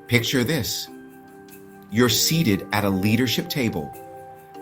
Picture this. You're seated at a leadership table,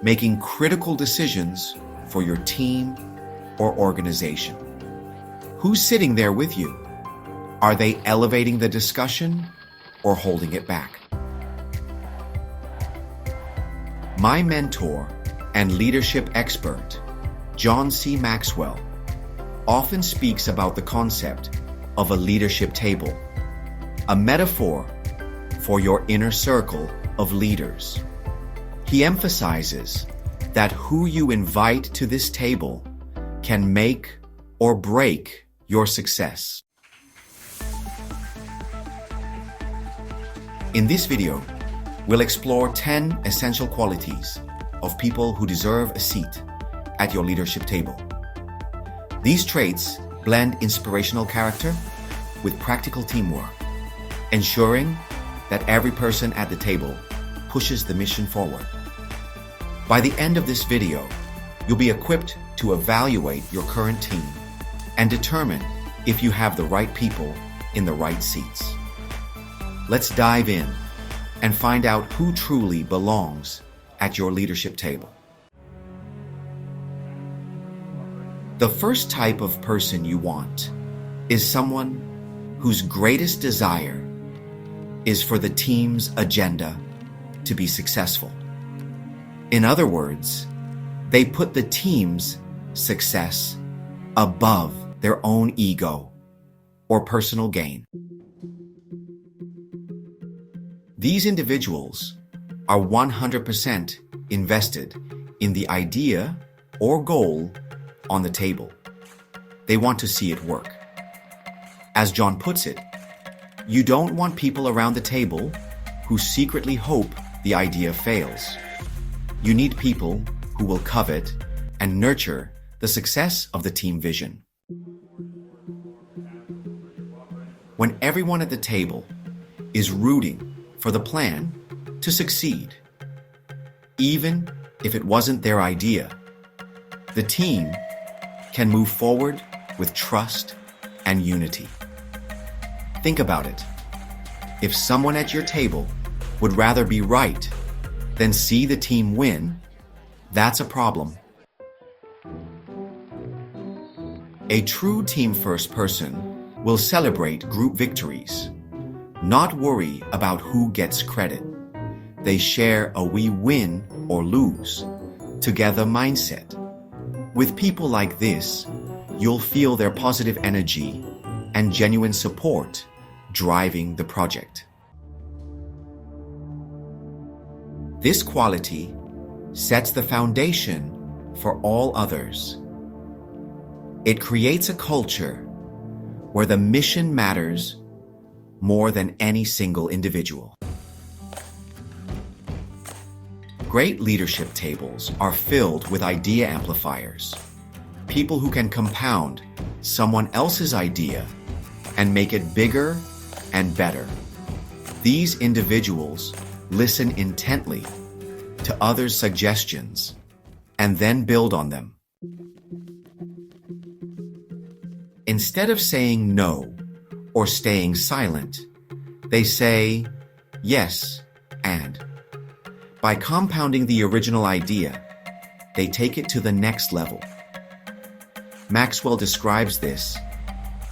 making critical decisions for your team or organization. Who's sitting there with you? Are they elevating the discussion or holding it back? My mentor and leadership expert, John C. Maxwell, often speaks about the concept of a leadership table, a metaphor for your inner circle of leaders. He emphasizes that who you invite to this table can make or break your success. In this video, we'll explore 10 essential qualities of people who deserve a seat at your leadership table. These traits blend inspirational character with practical teamwork, ensuring that every person at the table pushes the mission forward. By the end of this video, you'll be equipped to evaluate your current team and determine if you have the right people in the right seats. Let's dive in and find out who truly belongs at your leadership table. The first type of person you want is someone whose greatest desire is for the team's agenda to be successful. In other words, they put the team's success above their own ego or personal gain. These individuals are 100% invested in the idea or goal on the table. They want to see it work. As John puts it, you don't want people around the table who secretly hope the idea fails. You need people who will covet and nurture the success of the team vision. When everyone at the table is rooting for the plan to succeed, even if it wasn't their idea, the team can move forward with trust and unity. Think about it. If someone at your table would rather be right than see the team win, that's a problem. A true team-first person will celebrate group victories, not worry about who gets credit. They share a we win or lose together mindset. With people like this, you'll feel their positive energy and genuine support driving the project. This quality sets the foundation for all others. It creates a culture where the mission matters more than any single individual. Great leadership tables are filled with idea amplifiers, people who can compound someone else's idea and make it bigger and better. These individuals listen intently to others' suggestions and then build on them. Instead of saying no or staying silent, they say yes and. By compounding the original idea, they take it to the next level. Maxwell describes this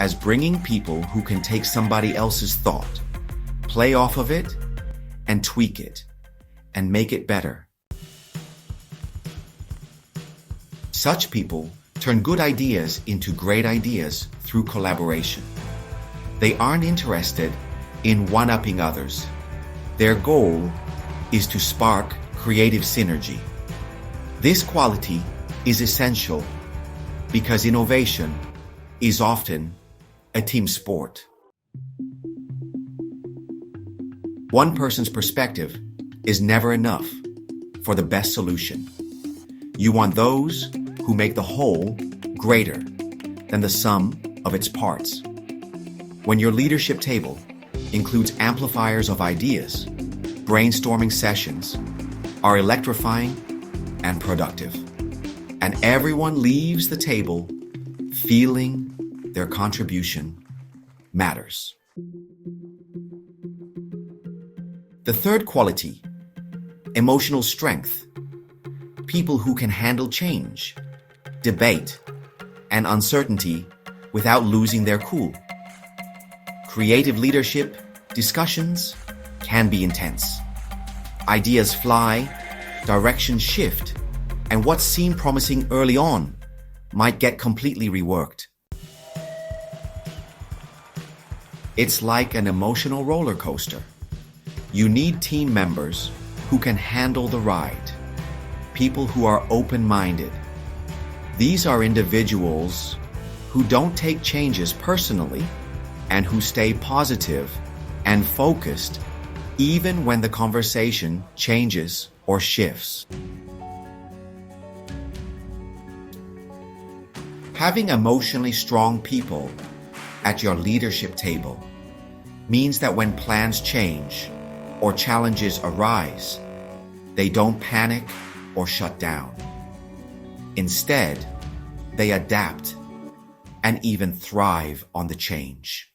as bringing people who can take somebody else's thought, play off of it, and tweak it, and make it better. Such people turn good ideas into great ideas through collaboration. They aren't interested in one-upping others. Their goal is to spark creative synergy. This quality is essential because innovation is often a team sport. One person's perspective is never enough for the best solution. You want those who make the whole greater than the sum of its parts. When your leadership table includes amplifiers of ideas, brainstorming sessions are electrifying and productive, and everyone leaves the table feeling their contribution matters. The third quality, emotional strength. People who can handle change, debate, and uncertainty without losing their cool. Creative leadership discussions can be intense. Ideas fly, directions shift, and what seemed promising early on might get completely reworked. It's like an emotional roller coaster. You need team members who can handle the ride, people who are open-minded. These are individuals who don't take changes personally and who stay positive and focused even when the conversation changes or shifts. Having emotionally strong people at your leadership table means that when plans change or challenges arise, they don't panic or shut down. Instead, they adapt and even thrive on the change.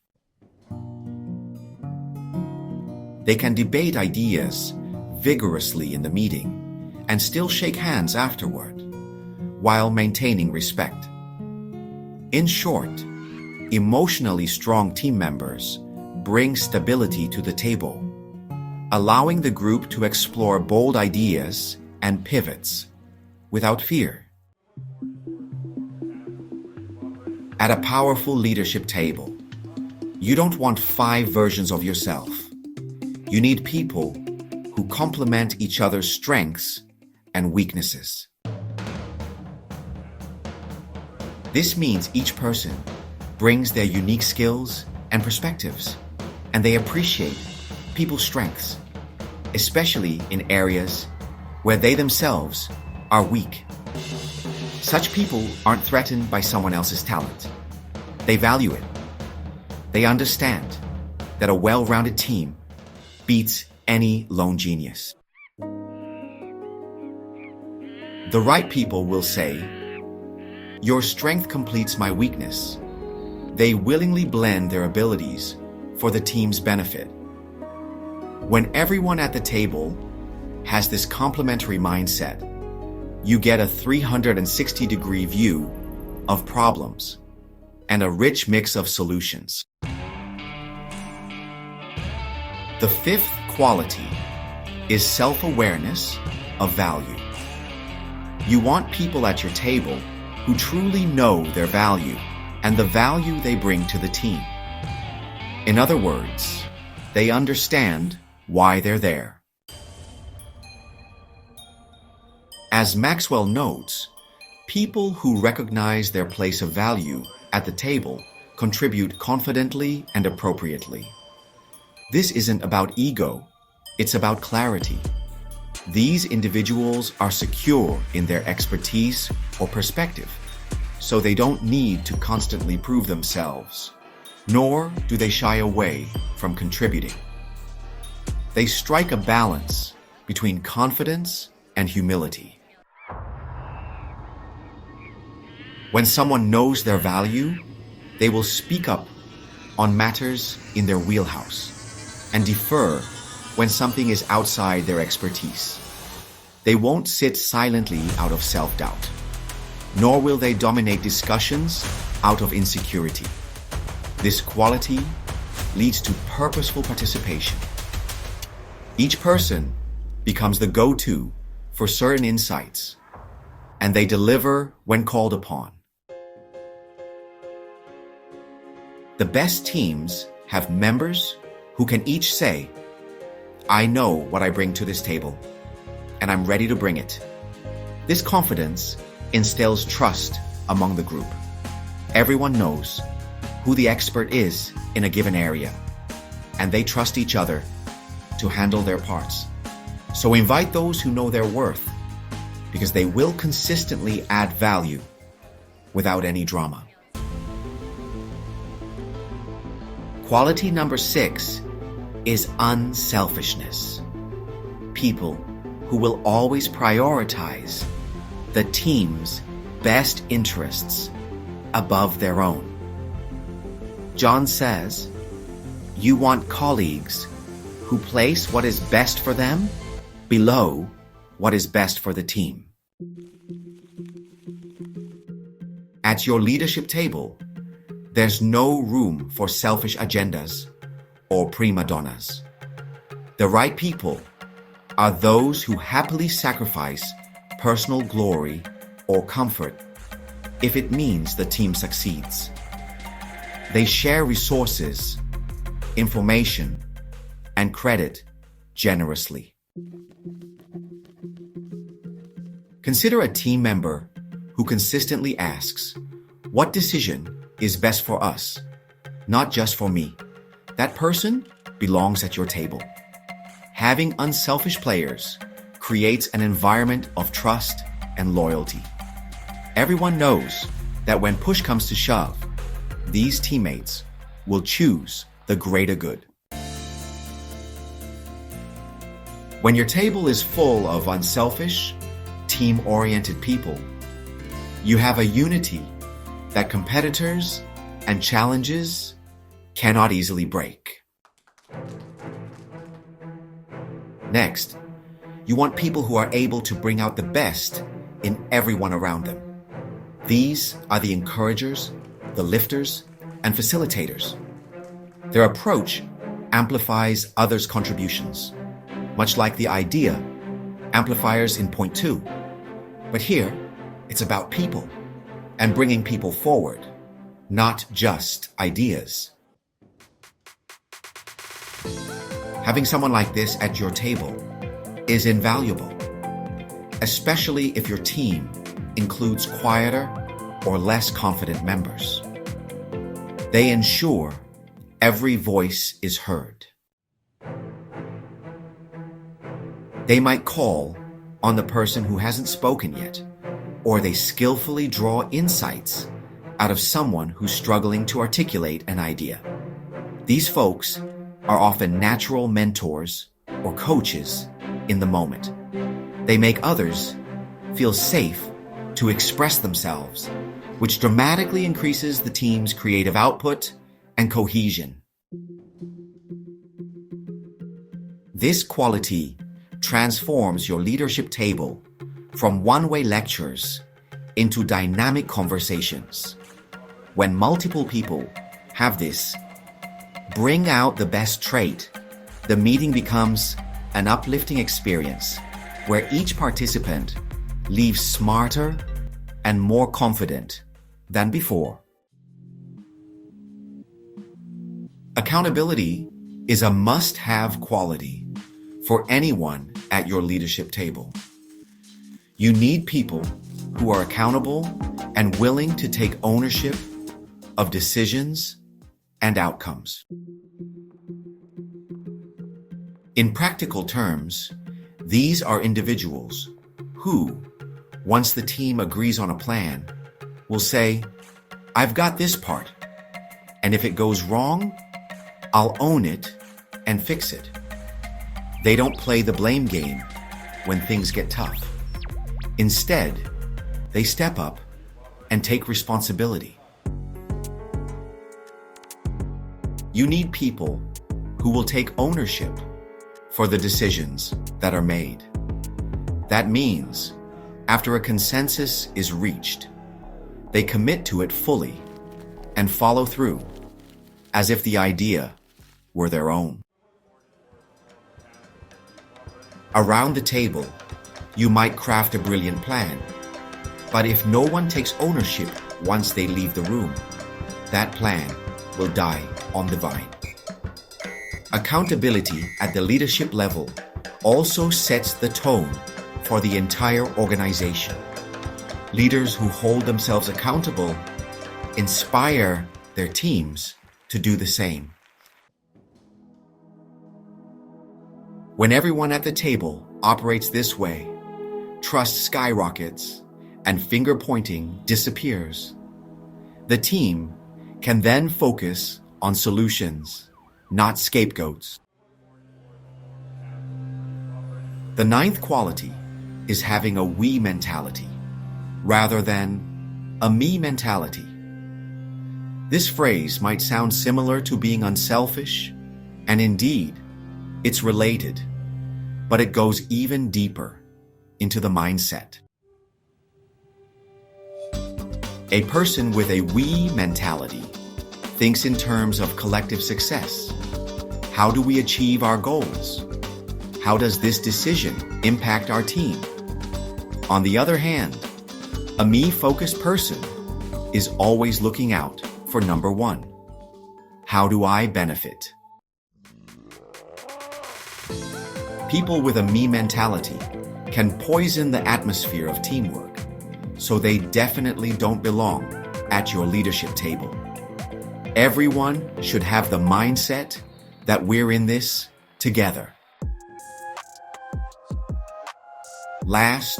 They can debate ideas vigorously in the meeting and still shake hands afterward, while maintaining respect. In short, emotionally strong team members bring stability to the table, allowing the group to explore bold ideas and pivots without fear. At a powerful leadership table, you don't want 5 versions of yourself. You need people who complement each other's strengths and weaknesses. This means each person brings their unique skills and perspectives, and they appreciate people's strengths, especially in areas where they themselves are weak. Such people aren't threatened by someone else's talent. They value it. They understand that a well-rounded team beats any lone genius. The right people will say, "Your strength completes my weakness." They willingly blend their abilities for the team's benefit. When everyone at the table has this complementary mindset, you get a 360-degree view of problems and a rich mix of solutions. The fifth quality is self-awareness of value. You want people at your table who truly know their value and the value they bring to the team. In other words, they understand why they're there. As Maxwell notes, people who recognize their place of value at the table contribute confidently and appropriately. This isn't about ego, it's about clarity. These individuals are secure in their expertise or perspective, so they don't need to constantly prove themselves, nor do they shy away from contributing. They strike a balance between confidence and humility. When someone knows their value, they will speak up on matters in their wheelhouse and defer when something is outside their expertise. They won't sit silently out of self-doubt, nor will they dominate discussions out of insecurity. This quality leads to purposeful participation. Each person becomes the go-to for certain insights, and they deliver when called upon. The best teams have members who can each say, "I know what I bring to this table, and I'm ready to bring it." This confidence instills trust among the group. Everyone knows who the expert is in a given area, and they trust each other to handle their parts. So invite those who know their worth, because they will consistently add value without any drama. Quality number 6 is unselfishness. People who will always prioritize the team's best interests above their own. John says, "You want colleagues who place what is best for them below what is best for the team. At your leadership table, there's no room for selfish agendas or prima donnas. The right people are those who happily sacrifice personal glory or comfort if it means the team succeeds. They share resources, information, and credit generously. Consider a team member who consistently asks, "What decision is best for us, not just for me?" That person belongs at your table. Having unselfish players creates an environment of trust and loyalty. Everyone knows that when push comes to shove, these teammates will choose the greater good. When your table is full of unselfish, team-oriented people, you have a unity that competitors and challenges cannot easily break. Next, you want people who are able to bring out the best in everyone around them. These are the encouragers, the lifters, and facilitators. Their approach amplifies others' contributions, much like the idea amplifiers in point 2. But here, it's about people and bringing people forward, not just ideas. Having someone like this at your table is invaluable, especially if your team includes quieter or less confident members. They ensure every voice is heard. They might call on the person who hasn't spoken yet, or they skillfully draw insights out of someone who's struggling to articulate an idea. These folks are often natural mentors or coaches in the moment. They make others feel safe to express themselves, which dramatically increases the team's creative output and cohesion. This quality transforms your leadership table from one-way lectures into dynamic conversations. When multiple people have this bring out the best trait, the meeting becomes an uplifting experience where each participant leaves smarter and more confident than before. Accountability is a must-have quality for anyone at your leadership table. You need people who are accountable and willing to take ownership of decisions and outcomes. In practical terms, these are individuals who, once the team agrees on a plan, will say, "I've got this part, and if it goes wrong, I'll own it and fix it." They don't play the blame game when things get tough. Instead, they step up and take responsibility. You need people who will take ownership for the decisions that are made. That means, after a consensus is reached, they commit to it fully and follow through as if the idea were their own. Around the table, you might craft a brilliant plan, but if no one takes ownership once they leave the room, that plan will die on the vine. Accountability at the leadership level also sets the tone for the entire organization. Leaders who hold themselves accountable inspire their teams to do the same. When everyone at the table operates this way, trust skyrockets and finger-pointing disappears. The team can then focus on solutions, not scapegoats. The ninth quality is having a we mentality rather than a me mentality. This phrase might sound similar to being unselfish, and indeed, It's related, but it goes even deeper into the mindset. A person with a we mentality thinks in terms of collective success. How do we achieve our goals? How does this decision impact our team? On the other hand, a me-focused person is always looking out for number one. How do I benefit? People with a me mentality can poison the atmosphere of teamwork, so they definitely don't belong at your leadership table. Everyone should have the mindset that we're in this together. Last,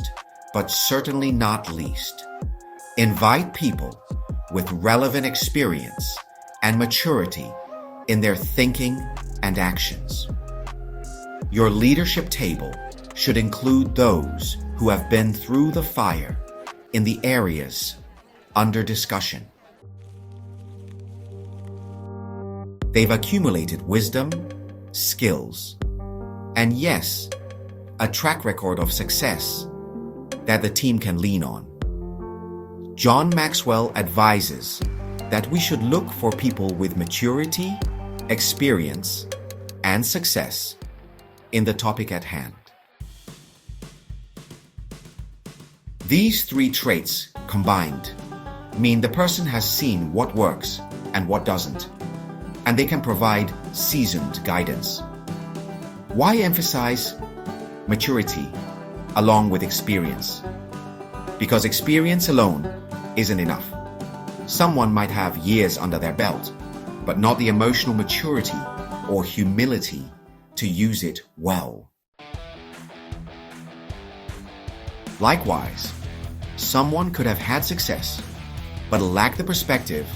but certainly not least, invite people with relevant experience and maturity in their thinking and actions. Your leadership table should include those who have been through the fire in the areas under discussion. They've accumulated wisdom, skills, and yes, a track record of success that the team can lean on. John Maxwell advises that we should look for people with maturity, experience, and success in the topic at hand. These three traits combined mean the person has seen what works and what doesn't, and they can provide seasoned guidance. Why emphasize maturity along with experience? Because experience alone isn't enough. Someone might have years under their belt, but not the emotional maturity or humility to use it well. Likewise, someone could have had success, but lack the perspective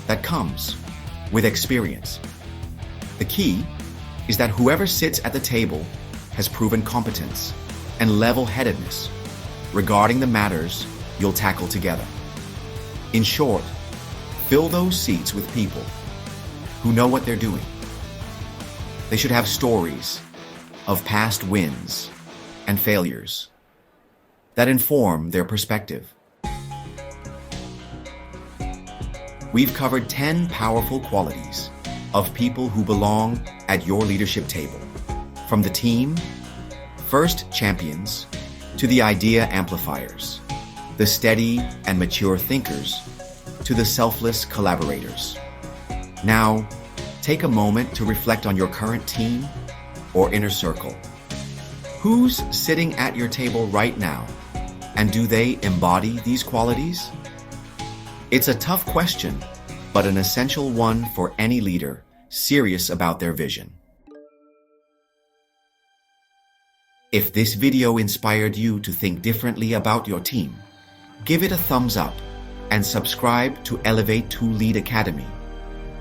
that comes with experience. The key is that whoever sits at the table has proven competence and level-headedness regarding the matters you'll tackle together. In short, fill those seats with people who know what they're doing. They should have stories of past wins and failures that inform their perspective. We've covered 10 powerful qualities of people who belong at your leadership table, from the team, first champions, to the idea amplifiers, the steady and mature thinkers, to the selfless collaborators. Now, take a moment to reflect on your current team or inner circle. Who's sitting at your table right now, and do they embody these qualities? It's a tough question, but an essential one for any leader serious about their vision. If this video inspired you to think differently about your team, give it a thumbs up and subscribe to Elevate to Lead Academy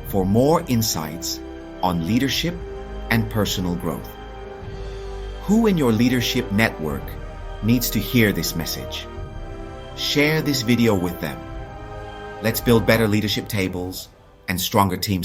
for more insights on leadership and personal growth. Who in your leadership network needs to hear this message? Share this video with them. Let's build better leadership tables and stronger teams